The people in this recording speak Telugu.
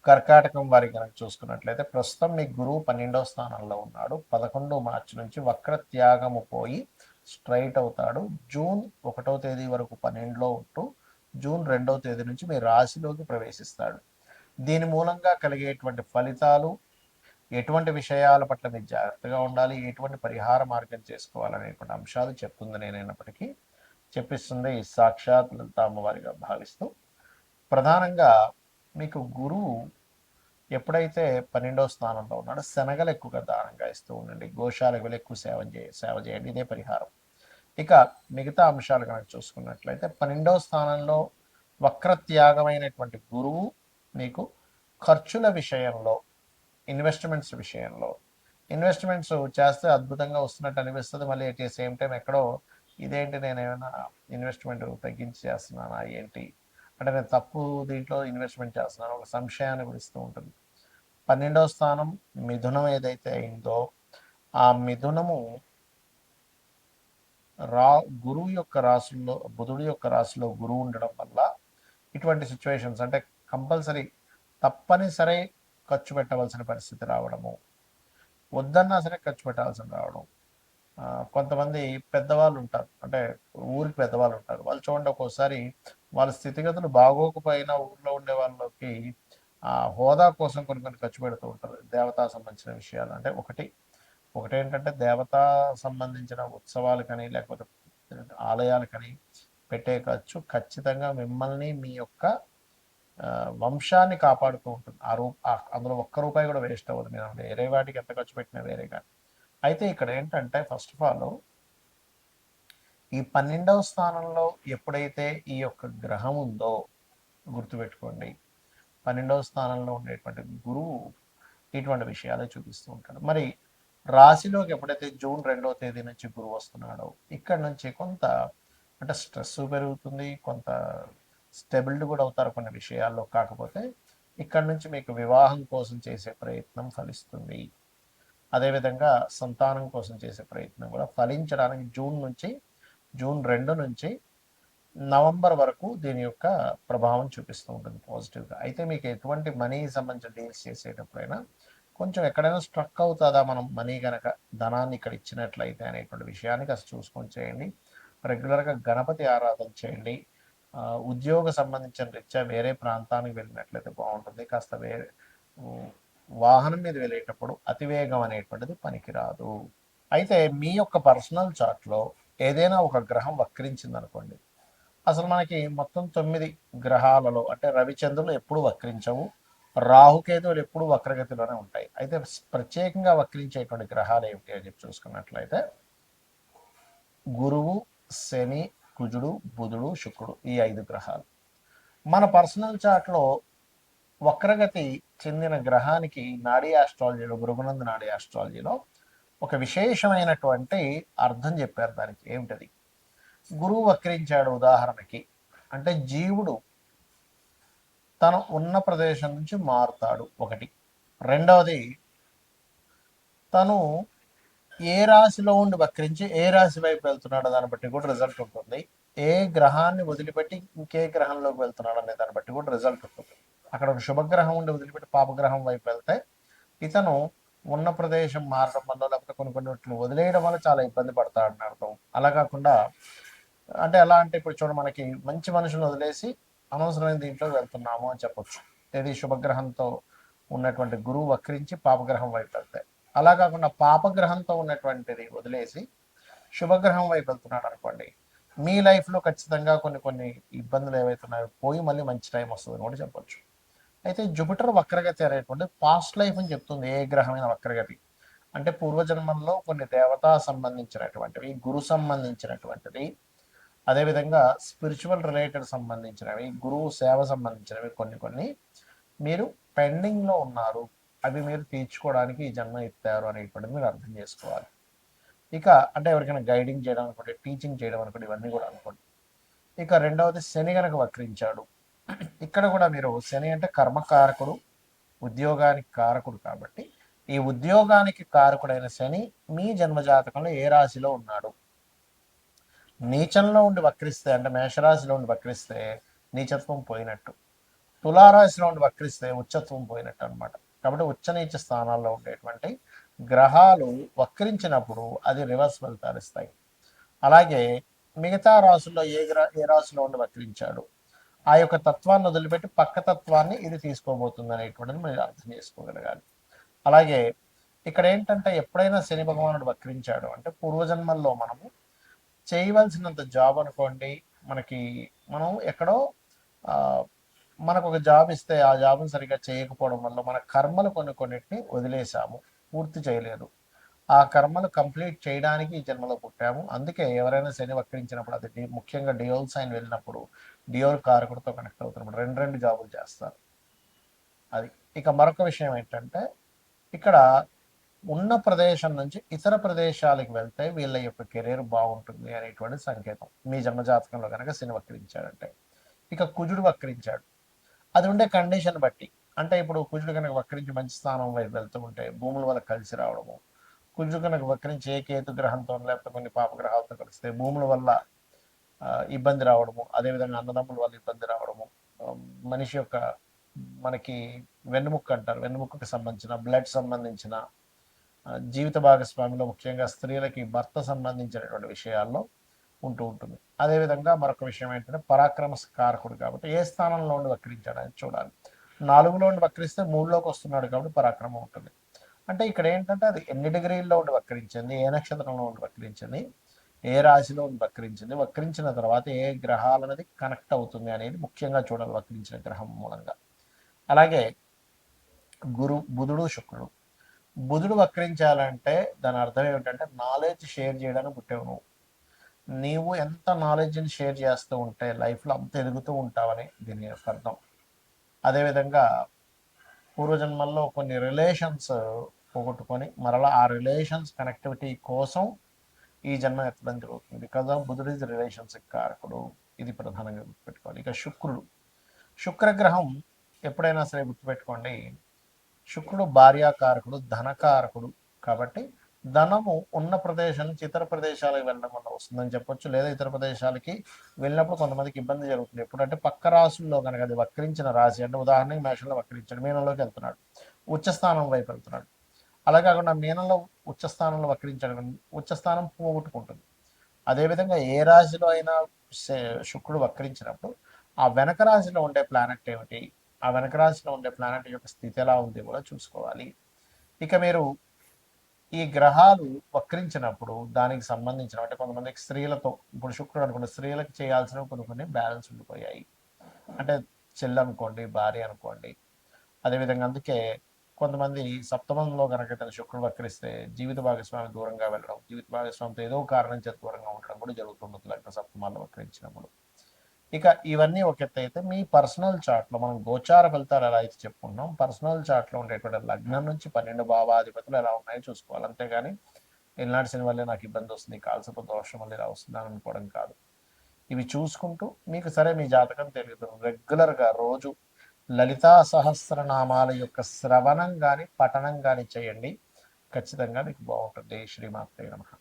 కర్కాటకం వారి కనుక చూసుకున్నట్లయితే ప్రస్తుతం మీ గురువు 12వ స్థానంలో ఉన్నాడు. 11 మార్చి నుంచి వక్ర త్యాగము పోయి స్ట్రైట్ అవుతాడు. జూన్ 1వ తేదీ వరకు 12లో ఉంటూ జూన్ 2వ తేదీ నుంచి మీ రాశిలోకి ప్రవేశిస్తాడు. దీని మూలంగా కలిగేటువంటి ఫలితాలు, ఎటువంటి విషయాల పట్ల మీరు జాగ్రత్తగా ఉండాలి, ఎటువంటి పరిహార మార్గం చేసుకోవాలనేటువంటి అంశాలు చెప్తుంది నేనైనప్పటికీ చెప్పిస్తుంది సాక్షాత్ లలిత అమ్మవారిగా భావిస్తూ, ప్రధానంగా మీకు గురువు ఎప్పుడైతే 12వ స్థానంలో ఉన్నాడో శనగలు ఎక్కువగా దానంగా ఇస్తూ ఉండండి. గోశాలకు వెళ్ళి ఎక్కువ సేవ చేయండి. ఇదే పరిహారం. ఇక మిగతా అంశాలు కనుక చూసుకున్నట్లయితే 12వ స్థానంలో వక్రత్యాగమైనటువంటి గురువు మీకు ఖర్చుల విషయంలో, ఇన్వెస్ట్మెంట్స్ చేస్తే అద్భుతంగా వస్తున్నట్టు అనిపిస్తుంది. మళ్ళీ అట్ ది సేమ్ టైం ఎక్కడో ఇదేంటి నేను ఏమైనా ఇన్వెస్ట్మెంట్ తగ్గించి చేస్తున్నానా ఏంటి అంటే నేను తప్పు దీంట్లో ఇన్వెస్ట్మెంట్ చేస్తున్నాను ఒక సంశయాన్ని గురిస్తూ ఉంటుంది. 12వ స్థానం మిథునం ఏదైతే అయిందో ఆ మిథునము గురువు యొక్క రాశుల్లో, బుధుడి యొక్క రాశిలో గురువు ఉండడం వల్ల ఇటువంటి సిచ్యువేషన్స్ అంటే కంపల్సరీ తప్పనిసరి ఖర్చు పెట్టవలసిన పరిస్థితి రావడము, వద్దన్నా సరే ఖర్చు పెట్టాల్సిన రావడం. కొంతమంది పెద్దవాళ్ళు ఉంటారు, అంటే ఊరికి పెద్దవాళ్ళు ఉంటారు. వాళ్ళు చూడండి ఒక్కోసారి వాళ్ళ స్థితిగతులు బాగోకపోయినా ఊర్లో ఉండే వాళ్ళకి హోదా కోసం కొన్ని ఖర్చు పెడుతూ ఉంటారు. దేవతా సంబంధించిన విషయాలు అంటే ఒకటేంటంటే దేవతా సంబంధించిన ఉత్సవాలు కానీ లేకపోతే ఆలయాలు కానీ పెట్టే ఖర్చు ఖచ్చితంగా మిమ్మల్ని మీ యొక్క వంశాన్ని కాపాడుతూ ఉంటుంది. అందులో ఒక్క రూపాయి కూడా వేస్ట్ అవ్వదు. మీరు వేరే వాటికి ఎంత ఖర్చు పెట్టినా వేరే కానీ. అయితే ఇక్కడ ఏంటంటే ఫస్ట్ ఆఫ్ ఆల్ ఈ 12వ స్థానంలో ఎప్పుడైతే ఈ యొక్క గ్రహం ఉందో గుర్తుపెట్టుకోండి, 12వ స్థానంలో ఉండేటువంటి గురువు ఇటువంటి విషయాలే చూపిస్తూ ఉంటాడు. మరి రాశిలోకి ఎప్పుడైతే జూన్ 2వ తేదీ నుంచి గురువు వస్తున్నాడో ఇక్కడ నుంచి కొంత అంటే స్ట్రెస్ పెరుగుతుంది, కొంత స్టెబిలిటీ కూడా అవుతారు కొన్ని విషయాల్లో. కాకపోతే ఇక్కడ నుంచి మీకు వివాహం కోసం చేసే ప్రయత్నం ఫలిస్తుంది. అదేవిధంగా సంతానం కోసం చేసే ప్రయత్నం కూడా ఫలించడానికి జూన్ 2 నుంచి నవంబర్ వరకు దీని యొక్క ప్రభావం చూపిస్తూ ఉంటుంది పాజిటివ్గా. అయితే మీకు ఎటువంటి మనీ సంబంధించిన డీల్స్ చేసేటప్పుడైనా కొంచెం ఎక్కడైనా స్ట్రక్ అవుతుందా మనం మనీ కనుక ధనాన్ని ఇక్కడ ఇచ్చినట్లయితే అనేటువంటి విషయాన్ని కాస్త చూసుకొని చేయండి. రెగ్యులర్గా గణపతి ఆరాధన చేయండి. ఉద్యోగ సంబంధించిన రీత్యా వేరే ప్రాంతానికి వెళ్ళినట్లయితే బాగుంటుంది. కాస్త వేరే వాహనం మీద వెళ్ళేటప్పుడు అతివేగం అనేటువంటిది పనికిరాదు. అయితే మీ యొక్క పర్సనల్ చార్ట్లో ఏదైనా ఒక గ్రహం వక్రించింది అనుకోండి, అసలు మనకి మొత్తం 9 గ్రహాలలో అంటే రవిచంద్రులు ఎప్పుడు వక్రించవు, రాహుకేతువులు ఎప్పుడు వక్రగతిలోనే ఉంటాయి. అయితే ప్రత్యేకంగా వక్రించేటువంటి గ్రహాలు ఏమిటి అని చెప్పి చూసుకున్నట్లయితే గురువు, శని, కుజుడు, బుధుడు, శుక్రుడు, ఈ 5 గ్రహాలు. మన పర్సనల్ చార్ట్లో వక్రగతి చెందిన గ్రహానికి నాడీ ఆస్ట్రాలజీలో, భృగునంద నాడీ ఆస్ట్రాలజీలో ఒక విశేషమైనటువంటి అర్థం చెప్పారు. దానికి ఏమిటది? గురువు వక్రించాడు ఉదాహరణకి అంటే జీవుడు తను ఉన్న ప్రదేశం నుంచి మారుతాడు ఒకటి. రెండవది తను ఏ రాశిలో ఉండి వక్రించి ఏ రాశి వైపు వెళ్తున్నాడో దాన్ని బట్టి కూడా రిజల్ట్ ఉంటుంది. ఏ గ్రహాన్ని వదిలిపెట్టి ఇంకే గ్రహంలోకి వెళ్తున్నాడు అనే దాన్ని బట్టి కూడా రిజల్ట్ ఉంటుంది. అక్కడ ఒక శుభగ్రహం ఉండి వదిలిపెట్టి పాపగ్రహం వైపు వెళ్తే ఇతను ఉన్న ప్రదేశం మారడం వల్ల లేకపోతే కొన్ని వదిలేయడం వల్ల చాలా ఇబ్బంది పడతాడని అర్థం. అలా కాకుండా అంటే ఎలా అంటే ఇప్పుడు చూడ మనకి మంచి మనుషులను వదిలేసి అనవసరమైన దీంట్లో వెళ్తున్నాము అని చెప్పొచ్చు. ఏది శుభగ్రహంతో ఉన్నటువంటి గురువు వక్రించి పాపగ్రహం వైపు వెళ్తాయి. అలా కాకుండా పాపగ్రహంతో ఉన్నటువంటిది వదిలేసి శుభగ్రహం వైపు వెళ్తున్నాడు అనుకోండి, మీ లైఫ్లో ఖచ్చితంగా కొన్ని ఇబ్బందులు ఏవైతున్నాయో పోయి మళ్ళీ మంచి టైం వస్తుంది అని కూడా చెప్పొచ్చు. అయితే జూపిటర్ వక్రగతి అనేటువంటి పాస్ట్ లైఫ్ అని చెప్తుంది. ఏ గ్రహమైన వక్రగతి అంటే పూర్వజన్మంలో కొన్ని దేవతా సంబంధించినటువంటివి, గురు సంబంధించినటువంటివి, అదేవిధంగా స్పిరిచువల్ రిలేటెడ్ సంబంధించినవి, గురువు సేవ సంబంధించినవి కొన్ని మీరు పెండింగ్లో ఉన్నారు. అవి మీరు తీర్చుకోవడానికి ఈ జన్మ ఎత్తారు అనేటువంటిది మీరు అర్థం చేసుకోవాలి. ఇక అంటే ఎవరికైనా గైడింగ్ చేయడం అనుకోండి, టీచింగ్ చేయడం అనుకోండి, ఇవన్నీ కూడా అనుకోండి. ఇక రెండవది శని గనక వక్రించాడు. ఇక్కడ కూడా మీరు శని అంటే కర్మకారకుడు, ఉద్యోగానికి కారకుడు. కాబట్టి ఈ ఉద్యోగానికి కారకుడైన శని మీ జన్మజాతకంలో ఏ రాశిలో ఉన్నాడు? నీచంలో ఉండి వక్రిస్తే అంటే మేషరాశిలో ఉండి వక్రిస్తే నీచత్వం పోయినట్టు. తులారాశిలో ఉండి వక్రిస్తే ఉచ్చత్వం పోయినట్టు అనమాట. కాబట్టి ఉచ్చ నీచ స్థానాల్లో ఉండేటువంటి గ్రహాలు వక్రించినప్పుడు అది రివర్స్ ఫలితాలు ఇస్తాయి. అలాగే మిగతా రాసుల్లో ఏ రాశిలో ఉండి వక్రించాడు, ఆ యొక్క తత్వాన్ని వదిలిపెట్టి పక్క తత్వాన్ని ఇది తీసుకోబోతుంది అనేటువంటిది మీరు అర్థం చేసుకోగలగాలి. అలాగే ఇక్కడ ఏంటంటే ఎప్పుడైనా శని భగవానుడు వక్రించాడు అంటే పూర్వజన్మల్లో మనము చేయవలసినంత జాబ్ అనుకోండి, మనం ఎక్కడో మనకు ఒక జాబ్ ఇస్తే ఆ జాబ్ని సరిగ్గా చేయకపోవడం వల్ల మన కర్మలు కొన్నిటిని వదిలేసాము, పూర్తి చేయలేదు. ఆ కర్మలు కంప్లీట్ చేయడానికి ఈ జన్మలో పుట్టాము. అందుకే ఎవరైనా శని వక్రించినప్పుడు అది ముఖ్యంగా డియోల్ సైన్ వెళ్ళినప్పుడు డియోల్ కారకుడితో కనెక్ట్ అవుతున్నప్పుడు రెండు జాబులు చేస్తారు. అది. ఇక మరొక విషయం ఏంటంటే ఇక్కడ ఉన్న ప్రదేశం నుంచి ఇతర ప్రదేశాలకు వెళ్తే వీళ్ళ యొక్క కెరీర్ బాగుంటుంది అనేటువంటి సంకేతం మీ జన్మజాతకంలో కనుక శని వక్రించాడంటే. ఇక కుజుడు వక్రించాడు, అది ఉండే కండిషన్ బట్టి, అంటే ఇప్పుడు కుజుడు కనుక వక్రించి మంచి స్థానం వైపు వెళ్తూ ఉంటే భూముల వల్ల కలిసి రావడము, కుజుడు కనుక వక్రించి ఏ కేతు గ్రహంతో లేకపోతే కొన్ని పాపగ్రహాలతో కలిస్తే భూముల వల్ల ఇబ్బంది రావడము, అదేవిధంగా అన్నదమ్ముల వల్ల ఇబ్బంది రావడము, మనిషి యొక్క మనకి వెన్నుముక్క అంటారు, వెన్నుముక్కకి సంబంధించిన బ్లడ్ సంబంధించిన జీవిత భాగస్వామిలో ముఖ్యంగా స్త్రీలకి భర్త సంబంధించినటువంటి విషయాల్లో ఉంటూ ఉంటుంది. అదేవిధంగా మరొక విషయం ఏంటంటే పరాక్రమ కారకుడు కాబట్టి ఏ స్థానంలో ఉండి వక్రించాడని చూడాలి. 4లో ఉండి వక్రిస్తే 3లోకి వస్తున్నాడు కాబట్టి పరాక్రమం ఉంటుంది. అంటే ఇక్కడ ఏంటంటే అది ఎన్ని డిగ్రీల్లో ఉండి వక్రించింది, ఏ నక్షత్రంలో ఉండి వక్రించింది, ఏ రాశిలో ఉండి వక్రించింది, వక్రించిన తర్వాత ఏ గ్రహాలు అనేది కనెక్ట్ అవుతుంది అనేది ముఖ్యంగా చూడాలి వక్రించిన గ్రహం మూలంగా. అలాగే బుధుడు శుక్రుడు. బుధుడు వక్రించాలంటే దాని అర్థం ఏమిటంటే నాలెడ్జ్ షేర్ చేయడానికి పుట్టావు నువ్వు. నీవు ఎంత నాలెడ్జ్ని షేర్ చేస్తూ ఉంటే లైఫ్లో అంత ఎదుగుతూ ఉంటావని దీని యొక్క అర్థం. అదేవిధంగా పూర్వజన్మల్లో కొన్ని రిలేషన్స్ పోగొట్టుకొని మరలా ఆ రిలేషన్స్ కనెక్టివిటీ కోసం ఈ జన్మ ఎత్తడం జరుగుతుంది. బికాజ్ ఆఫ్ బుధుడు ఇస్ రిలేషన్షిప్ కారకుడు, ఇది ప్రధానంగా గుర్తుపెట్టుకోవాలి. ఇక శుక్రగ్రహం ఎప్పుడైనా సరే గుర్తుపెట్టుకోండి, శుక్రుడు భార్యాకారకుడు, ధనకారకుడు. కాబట్టి ధనము ఉన్న ప్రదేశం నుంచి ఇతర ప్రదేశాలకు వెళ్ళడం వల్ల వస్తుందని చెప్పొచ్చు, లేదా ఇతర ప్రదేశాలకి వెళ్ళినప్పుడు కొంతమందికి ఇబ్బంది జరుగుతుంది. ఎప్పుడంటే పక్క రాశుల్లో కనుక అది వక్రించిన రాశి, అంటే ఉదాహరణకి మేషంలో వక్రించాడు, మీనంలోకి వెళ్తున్నాడు, ఉచ్చస్థానం వైపు వెళ్తున్నాడు. అలా కాకుండా మీనంలో ఉచ్చస్థానంలో వక్రించాడు, ఉచ్చస్థానం పోగొట్టుకుంటుంది. అదేవిధంగా ఏ రాశిలో అయినా శుక్రుడు వక్రించినప్పుడు ఆ వెనక రాశిలో ఉండే ప్లానెట్ ఏమిటి, ఆ వెనక రాశిలో ఉండే ప్లానెట్ యొక్క స్థితి ఎలా ఉంది కూడా చూసుకోవాలి. ఇక మీరు ఈ గ్రహాలు వక్రించినప్పుడు దానికి సంబంధించిన అంటే కొంతమందికి స్త్రీలతో, ఇప్పుడు శుక్రుడు అనుకోండి, స్త్రీలకు చేయాల్సిన కొన్ని బ్యాలెన్స్ ఉండిపోయాయి, అంటే చెల్లి అనుకోండి, భార్య అనుకోండి. అదేవిధంగా అందుకే కొంతమంది సప్తమంలో కనుక తన శుక్రుడు వక్రిస్తే జీవిత భాగస్వామి దూరంగా వెళ్ళడం, జీవిత భాగస్వామితో ఏదో కారణం చేత దూరంగా ఉండడం కూడా జరుగుతుంది లగ్న సప్తమాల్లో వక్రించినప్పుడు. ఇక ఇవన్నీ ఒక ఎత్తు అయితే మీ పర్సనల్ చార్ట్లో మనం గోచార ఫలితాలు ఎలా అయితే చెప్పుకున్నాం, పర్సనల్ చార్ట్లో ఉండేటువంటి లగ్నం నుంచి 12 భావాధిపతులు ఎలా ఉన్నాయో చూసుకోవాలి. అంతేగాని ఎల్నాటి శని వల్లే నాకు ఇబ్బంది వస్తుంది, కాల్సపు దోషం వల్ల ఇలా వస్తుంది అని అనుకోవడం కాదు. ఇవి చూసుకుంటూ మీకు సరే మీ జాతకం తెలుగుతుంది రెగ్యులర్గా రోజు లలితా సహస్రనామాల యొక్క శ్రవణం కానీ పఠనం కానీ చేయండి, ఖచ్చితంగా మీకు బాగుంటుంది. శ్రీమాత్రే నమః.